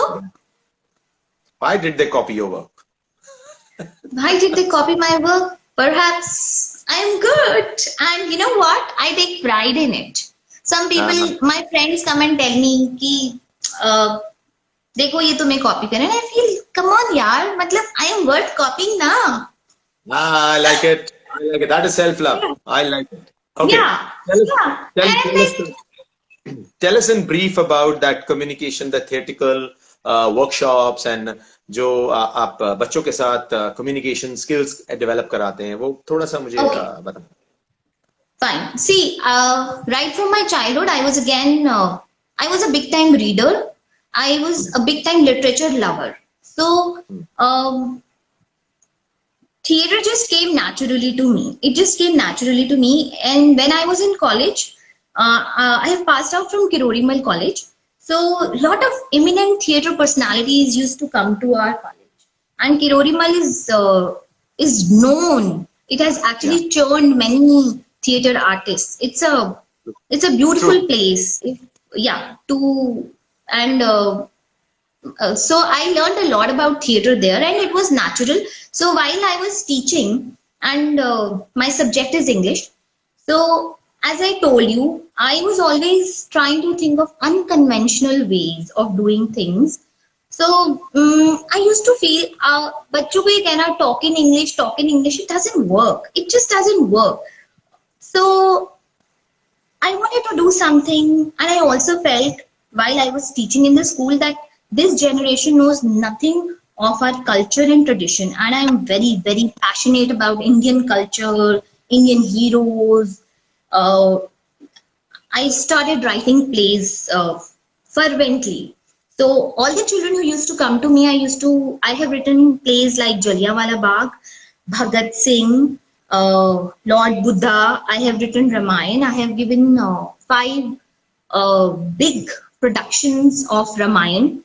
Why did they copy your work Why did they copy my work? Perhaps I am good, and you know what? I take pride in it. Some people, my friends, come and tell me कि uh, देखो ये तुम्हें copy करें. And I feel, come on यार, मतलब I am worth copying ना. I like it. I like it. That is self-love. I like it. Okay. Yeah, Tell us, yeah. tell, And tell us, tell us in brief about that communication, the theoretical workshops and जो आप बच्चों के साथ communication skills develop कराते हैं वो थोड़ा सा मुझे okay, बताओ. fine. See, right from my childhood, I was a big time reader. I was a big time literature lover. So, theater just came naturally to me. It just came naturally to me. And when I was in college, I have passed out from Kirorimal College. So, a lot of eminent theater personalities used to come to our college. And Kirorimal is known. It has Yeah. actually churned many theater artists. It's a True. beautiful place. Yeah, to and so I learned a lot about theater there, and it was natural. So while I was teaching, and my subject is English, so as I told you, I was always trying to think of unconventional ways of doing things. So I used to feel, बच्चों को ये कहना talk in English, it doesn't work. It just doesn't work. So I wanted to do something, and I also felt while I was teaching in the school that this generation knows nothing of our culture and tradition. And I am very, very passionate about Indian culture, Indian heroes. Uh, I started writing plays fervently. So all the children who used to come to me, I have written plays like Jallianwala Bagh, Bhagat Singh, Lord Buddha. I have written Ramayana. I have given 5 big productions of Ramayana,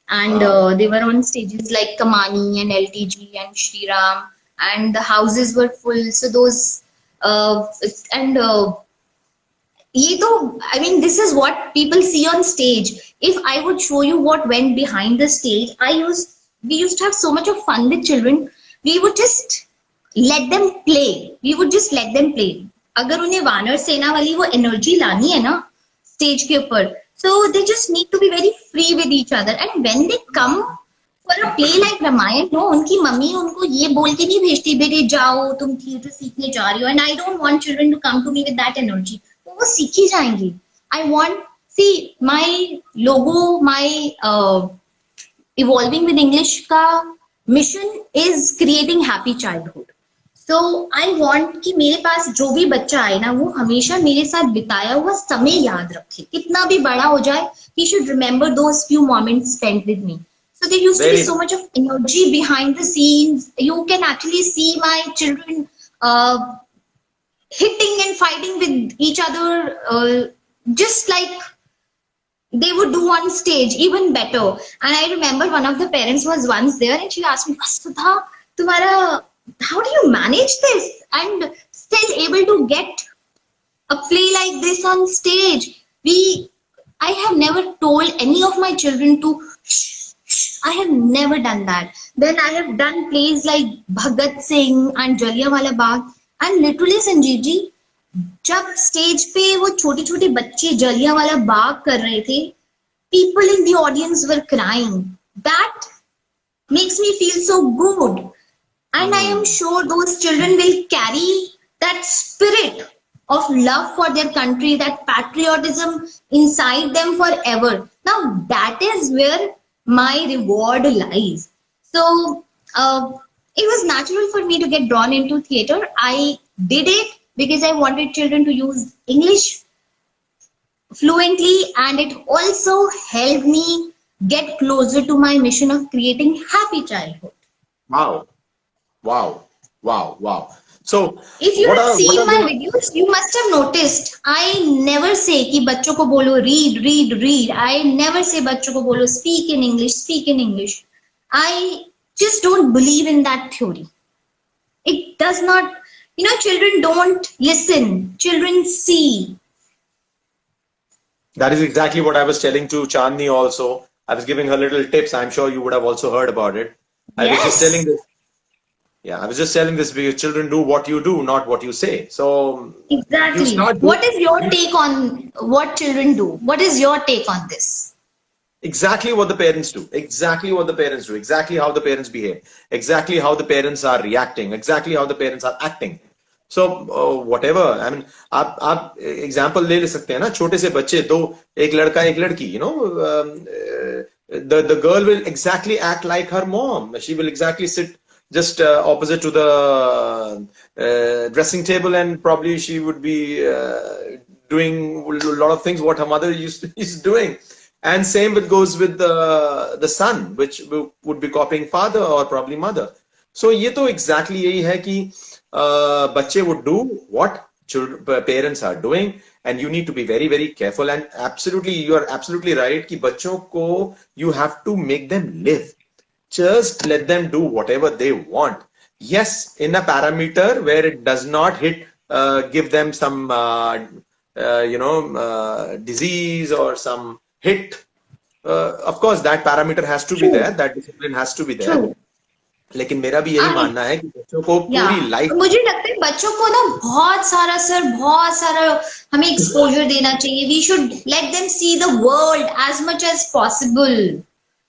and Wow. they were on stages like Kamani and LTG and Shri Ram, and the houses were full. So those and ये तो, I mean, this is what people see on stage. If I would show you what went behind the stage, we used to have so much of fun with children. We would just let them play. We would just let them play. अगर उन्हें वानर सेना वाली वो energy लानी है ना stage के ऊपर, so they just need to be very free with each other. And when they come for a play like Ramayana, no, उनकी मम्मी उनको ये बोल के नहीं भेजती बेटे जाओ तुम थिएटर सीखने जा रही हो. And I don't want children to come to me with that energy. वो सीखी जाएंगी. I want, see, my logo, my evolving with English का mission is creating happy childhood. So I want कि मेरे पास जो भी बच्चा आए ना वो हमेशा मेरे साथ बिताया हुआ समय याद रखे, कितना भी बड़ा हो जाए. He should remember those few moments spent with me. So there used to be so much of energy behind the scenes. You can actually see my children hitting and fighting with each other, just like they would do on stage, even better. And I remember one of the parents was once there and she asked me, Vasudha, tumhara, how do you manage this and still able to get a play like this on stage? I have never told any of my children to shh, shh. I have never done that. Then I have done plays like Bhagat Singh and Jallianwala Bagh. And literally Sanjeev ji, जब stage पे वो छोटे छोटे बच्चे जलियांवाला बाग कर रहे थे, people in the audience were crying. That makes me feel so good. And I am sure those children will carry that spirit of love for their country, that patriotism inside them forever. Now that is where my reward lies. So it was natural for me to get drawn into theater. I did it because I wanted children to use English fluently, and it also helped me get closer to my mission of creating happy childhood. Wow. Wow. Wow. Wow. So if you have seen my videos, you must have noticed I never say कि बच्चों को बोलो read, read, read. I never say बच्चों को बोलो speak in English, speak in English. I just don't believe in that theory. It does not, children don't listen, children see. That is exactly what I was telling to Chandni also. I was giving her little tips. I'm sure you would have also heard about it. I was just telling this. Yeah, I was just telling this because children do what you do, not what you say. So exactly. What is your take on what children do? What is your take on this? Exactly what the parents do. Exactly what the parents do. Exactly how the parents behave. Exactly how the parents are reacting. Exactly how the parents are acting. So whatever. I mean, आप example ले सकते हैं ना, छोटे से बच्चे दो, एक लड़का एक लड़की. The girl will exactly act like her mom. She will exactly sit just opposite to the dressing table, and probably she would be doing a lot of things what her mother is doing. And same goes with the son, which would be copying father or probably mother. So ये तो exactly यही है कि बच्चे would do what parents are doing, and you need to be very, very careful. And absolutely, you are absolutely right कि बच्चों को you have to make them live. Just let them do whatever they want. Yes, in a parameter where it does not hit, give them some, disease or some hit. Of course, that parameter has to be there. That discipline has to be there. लेकिन मेरा भी यही मानना है कि बच्चों को पूरी लाइफ, मुझे लगता है बच्चों को ना बहुत सारा हमें एक्सपोजर देना चाहिए. We should let them see the world as much as possible.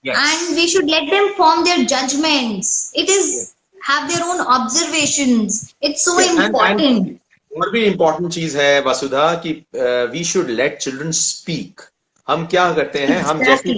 Yes. And we should let them form their judgments. It is have their own observations. It's so important. और भी important चीज है वसुधा कि we should let children speak. हम क्या करते हैं, हम जैसे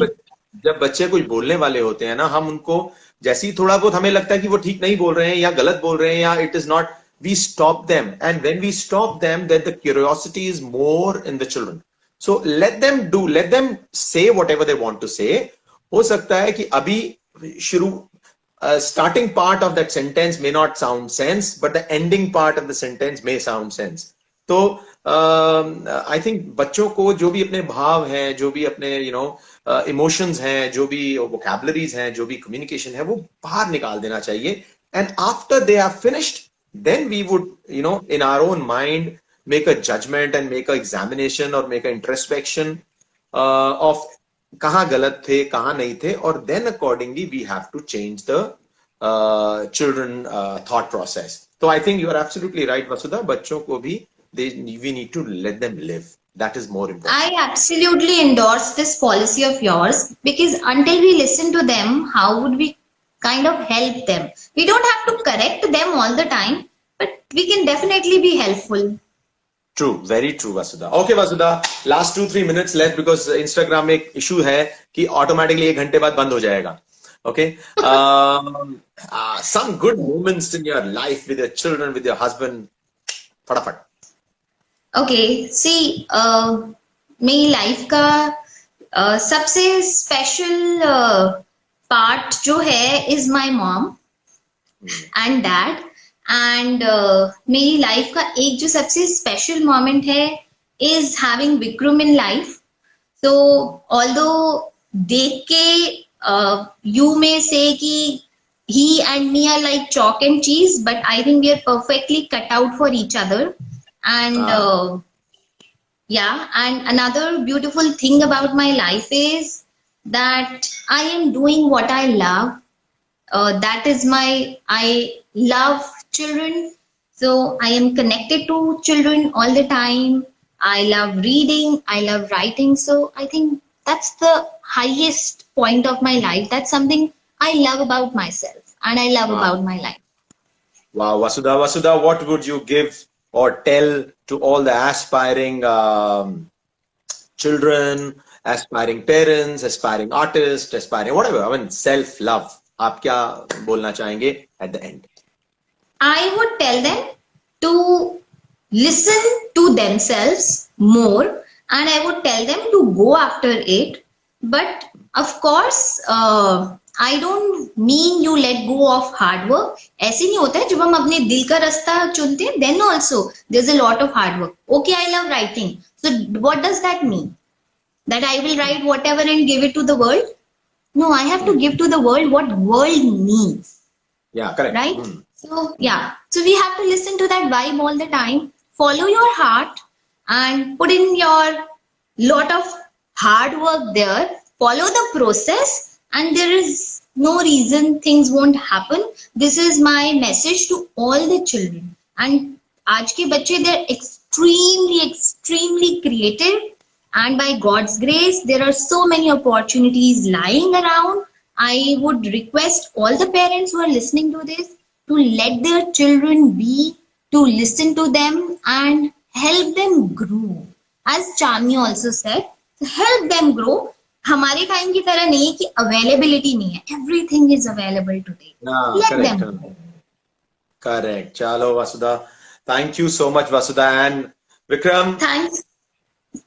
जब बच्चे कुछ बोलने वाले होते हैं ना, हम उनको जैसे ही थोड़ा बहुत हमें लगता है कि वो ठीक नहीं बोल रहे हैं या गलत बोल रहे हैं या it is not, we stop them. And when we stop them, then the curiosity is more in the children. So let them say whatever they want to say. हो सकता है कि अभी शुरू starting part of that sentence may not sound sense, but the ending part of the sentence may sound sense. तो I think बच्चों को जो भी अपने भाव हैं, जो भी अपने emotions हैं, जो भी vocabularies हैं, जो भी communication है, वो बाहर निकाल देना चाहिए. And after they are finished, then we would in our own mind make a judgment and make a examination or make an introspection of कहाँ गलत थे, कहाँ नहीं थे, और then accordingly we have to change the children thought process. So I think you are absolutely right, Vasudha. बच्चों को भी we need to let them live. That is more important. I absolutely endorse this policy of yours, because until we listen to them, how would we kind of help them? We don't have to correct them all the time, but we can definitely be helpful. True, very true, Vasudha. Okay, Vasudha, last 2-3 minutes left because Instagram में एक issue है कि automatically 1 घंटे बाद बंद हो जाएगा. Okay. Some good moments in your life with your children, with your husband. फटाफट. Okay, see, मेरी लाइफ का सबसे स्पेशल पार्ट जो है is my mom and dad, and मेरी लाइफ का एक जो सबसे स्पेशल मोमेंट है is having Vikram in life. So although देख के यू मे से कि he and me are like chalk and cheese, but I think we are perfectly cut out for each other. And yeah, and another beautiful thing about my life is that I am doing what I love. That is I love children, so I am connected to children all the time. I love reading, I love writing, so I think that's the highest point of my life. That's something I love about myself and I love about my life. Wow, Vasudha, what would you give or tell to all the aspiring children, aspiring parents, aspiring artists, aspiring whatever? I mean, self-love. आप क्या बोलना चाहेंगे at the end? I would tell them to listen to themselves more, and I would tell them to go after it. But of course, I don't mean you let go of hard work. ऐसे नहीं होता है. जब हम अपने दिल का रास्ता चुनते हैं, then also there's a lot of hard work. Okay, I love writing. So what does that mean? That I will write whatever and give it to the world? No, I have to give to the world what world needs. Yeah, correct. Right? So yeah. So we have to listen to that vibe all the time. Follow your heart and put in your lot of hard work there. Follow the process. And there is no reason things won't happen. This is my message to all the children. And आज के बच्चे, they're extremely creative. And by God's grace, there are so many opportunities lying around. I would request all the parents who are listening to this to let their children be, to listen to them and help them grow. As Chandni also said, help them grow. हमारे time की तरह नहीं है कि availability नहीं है. Everything is available today. Let them. Correct. चलो Vasudha, thank you so much, Vasudha. And Vikram, thanks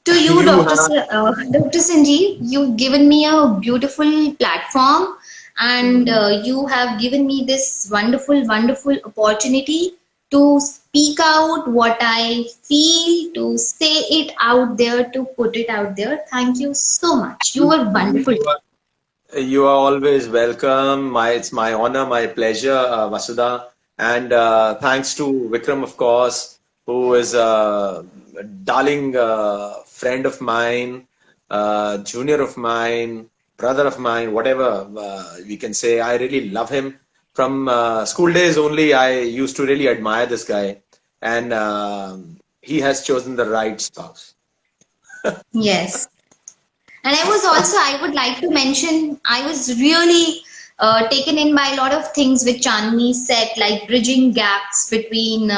to you, Dr. Sanjeev. You've given me a beautiful platform, and you have given me this wonderful opportunity to speak out what I feel, to say it out there, to put it out there. Thank you so much. You were wonderful. You are always welcome. It's my honor, my pleasure, Vasudha. And thanks to Vikram, of course, who is a darling friend of mine, junior of mine, brother of mine, whatever we can say. I really love him. From school days only, I used to really admire this guy, and he has chosen the right spouse. Yes. And I would like to mention, I was really taken in by a lot of things which Chandni said, like bridging gaps between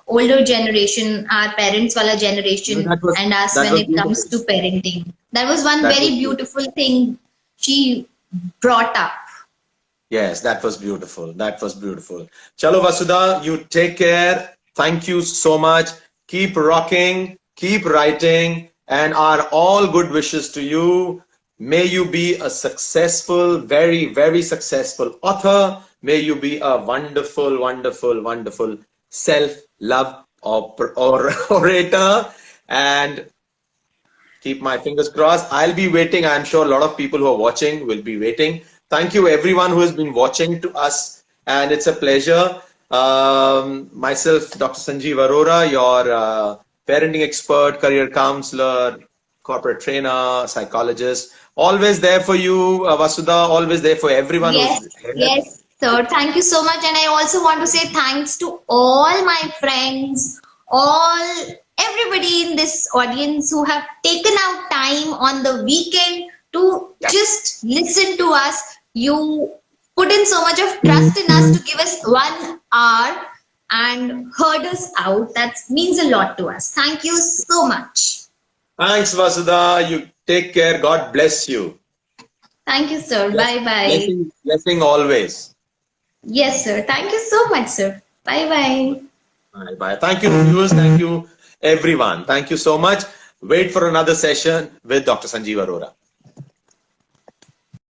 older generation, our parents wala generation, and us when it comes to parenting. That was one very beautiful thing she brought up. Yes, that was beautiful. That was beautiful. Chalo Vasudha, you take care. Thank you so much. Keep rocking, keep writing, and our all good wishes to you. May you be a successful, very successful author. May you be a wonderful self-love orator. And keep my fingers crossed. I'll be waiting. I'm sure a lot of people who are watching will be waiting. Thank you everyone who has been watching to us, and it's a pleasure. Myself, Dr. Sanjeev Arora, your parenting expert, career counselor, corporate trainer, psychologist. Always there for you, Vasudha. Always there for everyone Yes, who's here. yes, sir. Thank you so much. And I also want to say thanks to all my friends, everybody in this audience who have taken out time on the weekend to Yeah. just listen to us. You put in so much of trust in us to give us 1 hour and heard us out. That means a lot to us. Thank you so much. Thanks, Vasudha. You take care. God bless you. Thank you, sir. Bye bye. Blessing always. Yes, sir. Thank you so much, sir. Bye bye. Bye bye. Thank you, viewers. Thank you, everyone. Thank you so much. Wait for another session with Dr. Sanjeev Arora.